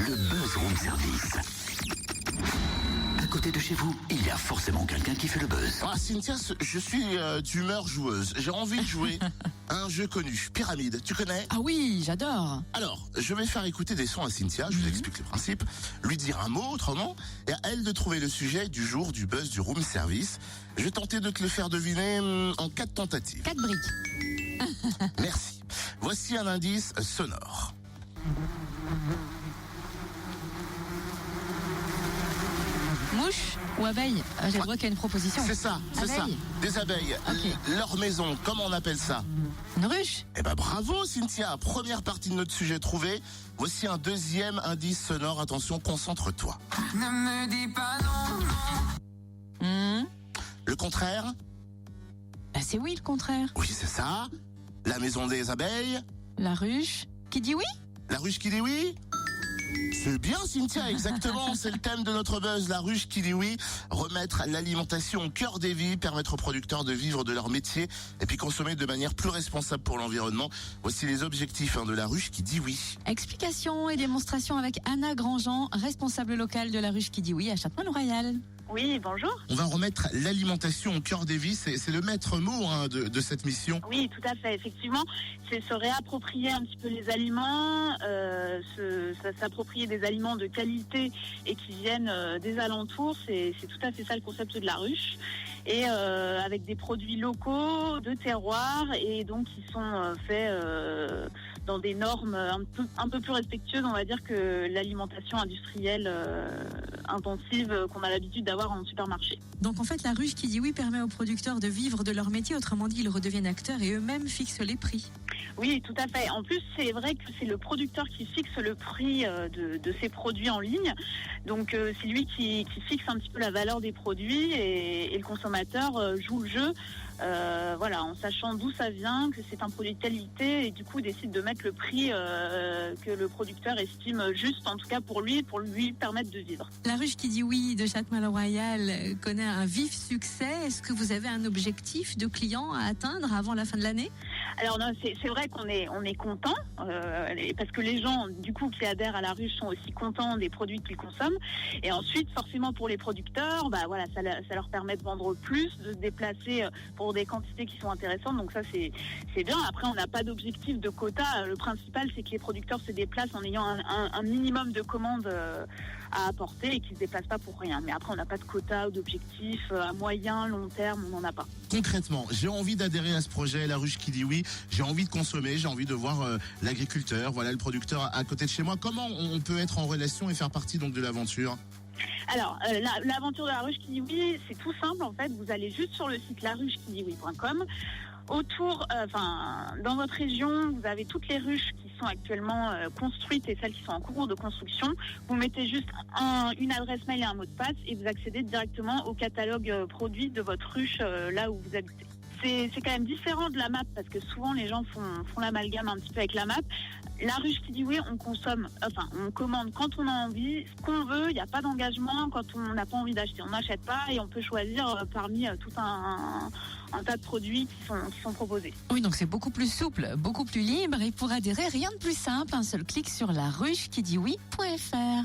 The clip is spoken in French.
Le Buzz Room Service. À côté de chez vous, il y a forcément quelqu'un qui fait le buzz. Ah Cynthia, je suis d'humeur joueuse. J'ai envie de jouer à un jeu connu, Pyramide. Tu connais? Ah oui, j'adore. Alors, je vais faire écouter des sons à Cynthia, je vous explique le principe, lui dire un mot autrement, et à elle de trouver le sujet du jour du buzz du room service. Je vais tenter de te le faire deviner en 4 tentatives. 4 briques. Merci. Voici un indice sonore. Mouche ou abeille? J'ai le droit qu'il y a une proposition. C'est ça, c'est ça. Abeille. Des abeilles. Ok. Leur maison, comment on appelle ça? Une ruche? Eh ben bravo Cynthia, première partie de notre sujet trouvée. Voici un deuxième indice sonore, attention, concentre-toi. Ne me dis pas non. Le contraire? Bah c'est oui le contraire. Oui, c'est ça. La maison des abeilles? La ruche qui dit oui? La ruche qui dit oui? C'est bien Cynthia, exactement, c'est le thème de notre buzz, la ruche qui dit oui. Remettre l'alimentation au cœur des vies, permettre aux producteurs de vivre de leur métier et puis consommer de manière plus responsable pour l'environnement. Voici les objectifs de la ruche qui dit oui. Explication et démonstration avec Anna Grandjean, responsable locale de la ruche qui dit oui à Châtenois-le-Royal. Oui, bonjour. On va remettre l'alimentation au cœur des vies, c'est le maître mot de cette mission. Oui, tout à fait. Effectivement, c'est se réapproprier un petit peu les aliments, s'approprier des aliments de qualité et qui viennent des alentours. C'est tout à fait ça le concept de la ruche. Et avec des produits locaux, de terroir, et donc qui sont faits dans des normes un peu plus respectueuses, on va dire, que l'alimentation industrielle intensive qu'on a l'habitude d'avoir en supermarché. Donc en fait la ruche qui dit oui permet aux producteurs de vivre de leur métier, autrement dit ils redeviennent acteurs et eux-mêmes fixent les prix. Oui, tout à fait. En plus, c'est vrai que c'est le producteur qui fixe le prix de ses produits en ligne. Donc, c'est lui qui fixe un petit peu la valeur des produits et le consommateur joue le jeu, voilà, en sachant d'où ça vient, que c'est un produit de qualité et du coup décide de mettre le prix que le producteur estime juste, en tout cas pour lui permettre de vivre. La ruche qui dit oui de Châtenois-le-Royal connaît un vif succès. Est-ce que vous avez un objectif de clients à atteindre avant la fin de l'année? Alors non, c'est vrai qu'on est content parce que les gens du coup qui adhèrent à la ruche sont aussi contents des produits qu'ils consomment. Et ensuite, forcément pour les producteurs, bah voilà, ça leur permet de vendre plus, de se déplacer pour des quantités qui sont intéressantes. Donc ça c'est bien. Après, on n'a pas d'objectif de quota. Le principal, c'est que les producteurs se déplacent en ayant un minimum de commandes à apporter et qu'ils se déplacent pas pour rien. Mais après, on n'a pas de quota ou d'objectif à moyen, long terme, on n'en a pas. Concrètement, j'ai envie d'adhérer à ce projet, la ruche qui dit oui, j'ai envie de consommer, j'ai envie de voir l'agriculteur, voilà, le producteur à côté de chez moi. Comment on peut être en relation et faire partie donc de l'aventure? Alors, l'aventure de la ruche qui dit oui, c'est tout simple en fait. Vous allez juste sur le site laruchequidioui.com. Autour, dans votre région, vous avez toutes les ruches qui sont actuellement construites et celles qui sont en cours de construction. Vous mettez juste une adresse mail et un mot de passe et vous accédez directement au catalogue produit de votre ruche là où vous habitez. C'est quand même différent de la map parce que souvent les gens font l'amalgame un petit peu avec la map. La ruche qui dit oui, on commande quand on a envie, ce qu'on veut, il n'y a pas d'engagement. Quand on n'a pas envie d'acheter, on n'achète pas et on peut choisir parmi tout un tas de produits qui sont proposés. Oui, donc c'est beaucoup plus souple, beaucoup plus libre et pour adhérer, rien de plus simple, un seul clic sur laruchequidioui.fr.